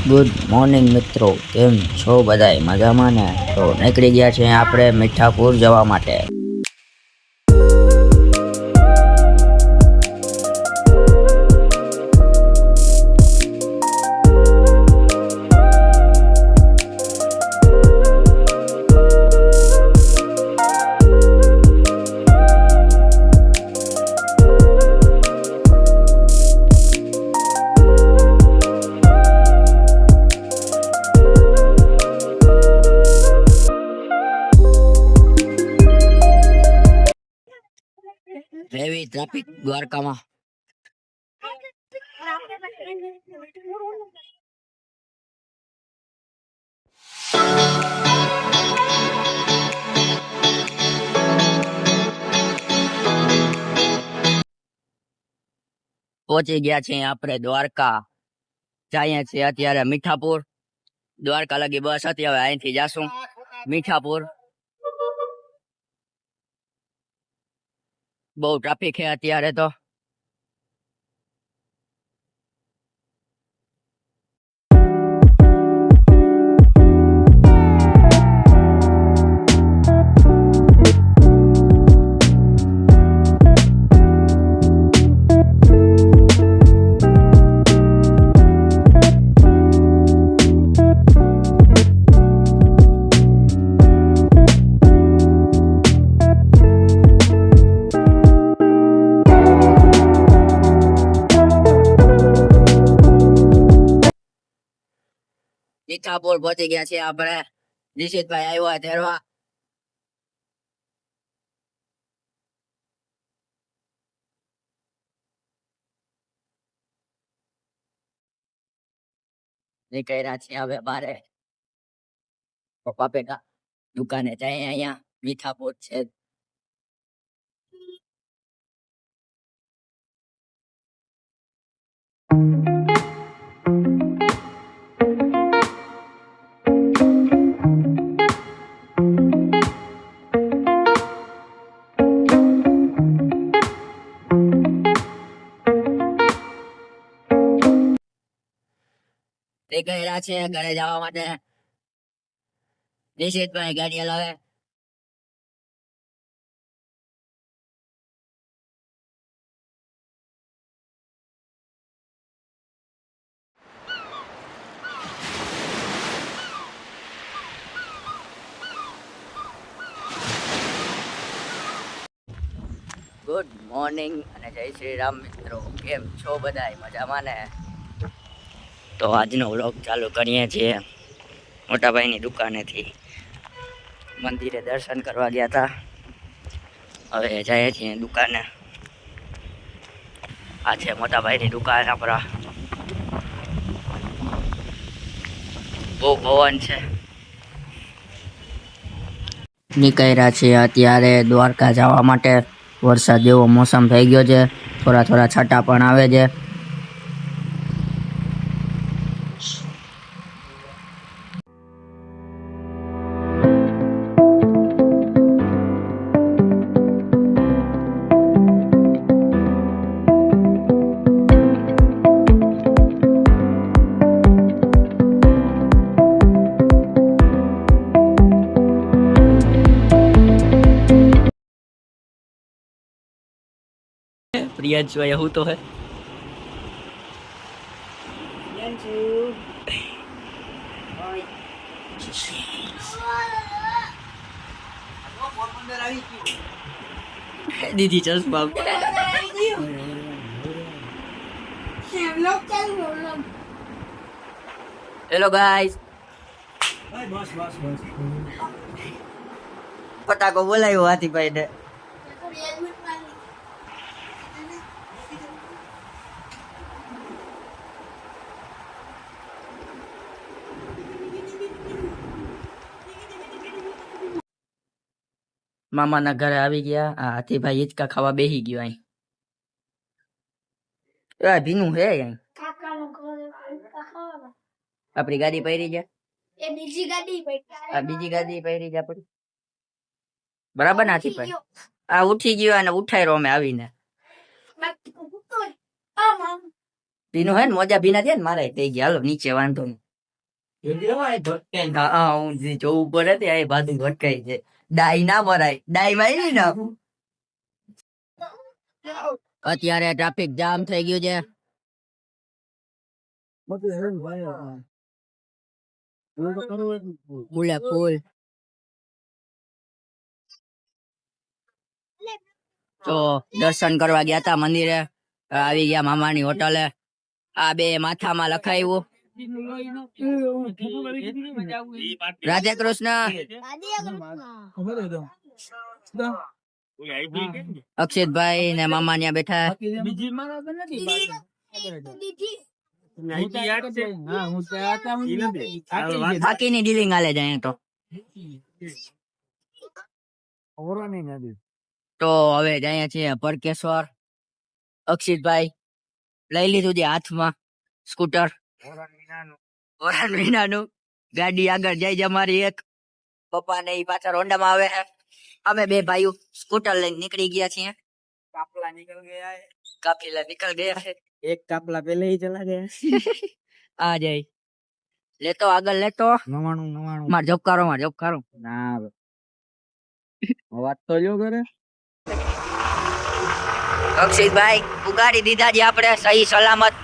Good morning મિત્રો, કેમ છો બધાય? મજામાં ને? તો નીકળી ગયા છે આપણે મીઠાપુર જવા માટે. હેવી ટ્રાફિક દ્વારકામાં. પહોંચી ગયા છીએ આપણે દ્વારકા. જઈએ છીએ અત્યારે મીઠાપુર. દ્વારકા લગી બસ હતી, હવે અહીંથી જાશું મીઠાપુર. બહુ ટ્રાફિક છે અત્યારે તો. મીઠાપુર પહોંચી ગયા છે આપણે. નિશિતભાઈ આવ્યા તેરવા. નીકળ્યા છીએ હવે બારે. પપ્પા પેટા દુકાને જાય. અહીંયા મીઠાપુર છે. નીકળ્યા છે ઘરે જવા માટે. નિશિતભાઈ ગાડી હલાવે. ગુડ મોર્નિંગ અને જય શ્રી રામ મિત્રો, કેમ છો બધાય? મજામાં ને? તો આજનો વ્લોગ ચાલુ કરીએ છીએ મોટાભાઈની દુકાનેથી. મંદિરે દર્શન કરવા ગયા હતા, હવે જઈએ છીએ દુકાને. આ છે મોટાભાઈની દુકાન આપણા. બહુ પવન છે. નીકળ્યા છીએ અત્યારે દ્વારકા જવા માટે. વરસાદ જેવો મોસમ થઈ ગયો છે, થોડા થોડા છાંટા પણ આવે છે. प्रियांशु आया हूँ तो है. दीदी चश्मा. Hello guys. फटाको बोलायो हाथी भाई ने. મામાના ઘરે આવી ગયા. આ હાથીભાઈ હિંચકા ખાવા બેસી ગયો. અહીં ભીનું હે. અહીં આપણી ગાડી પડી છે. બીજી ગાડી પડી છે આપડી. બરાબર ને હાથીભાઈ? આ ઉઠી ગયો અને ઉઠાઈ અમે આવીને. ભીનું હે ને, મોજા ભીના થયા ને મારે થઈ ગયા. હાલો નીચે, વાંધો નહીં. હા હું જે જોવું પડે તે આ બાજુ ભટકાઈ છે. ડાઈ ના મરાય, ડાઈ મારી ના. અત્યારે ટ્રાફિક જામ થઈ ગયું છે. ફૂલે ફૂલ. તો દર્શન કરવા ગયા તા મંદિરે, આવી ગયા મામાની હોટલે. આ બે માથામાં લખાયું રાધે કૃષ્ણ. અક્ષિતભાઈ ને મામા ત્યાં બેઠા. બાકીની ડીલિંગ હાલે જાય તો. તો હવે જાય છીએ પરકેશ્વર. અક્ષિતભાઈ લઈ લીધું છે હાથમાં સ્કૂટર. ઓરાન વિનાનું ગાડી આગળ જાય છે અમારી એક. પપ્પા ને પાછળ હોન્ડામાં આવે છે. અમે બે ભાઈઓ સ્કૂટર લઈને નીકળી ગયા છીએ. કાફલા નીકળ ગયા છે. એક કાફલા પેલે ही चला गया. આ જાય લેતો આગળ લેતો. 99 માર જોબ કરો. ના વાત તો જો કરે. અક્ષિતભાઈ ઉગાડી દીધા છે આપણે સહી સલામત.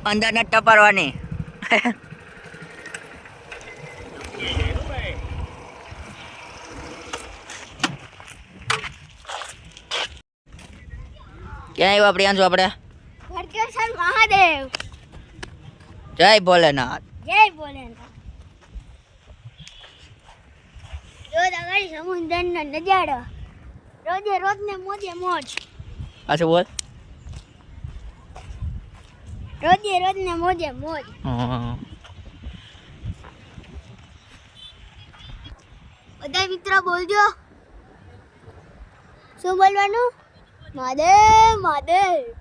અંદર ના ટપારવાની. ક્યાં આવ્યા પ્રિયાંશુ આપણે? ભટકેશ્વર મહાદેવ. જય ભોલેનાથ. જય ભોલેનાથ. રોજ આગળ સમુદ્રનો નજારો. રોજે રોજ ને મોજે મોજ. પાછું બોલ. રોજે રોજ ને મોજે મોજ. બધા મિત્રો બોલજો. શું બોલવાનું? મહાદેવ મહાદેવ.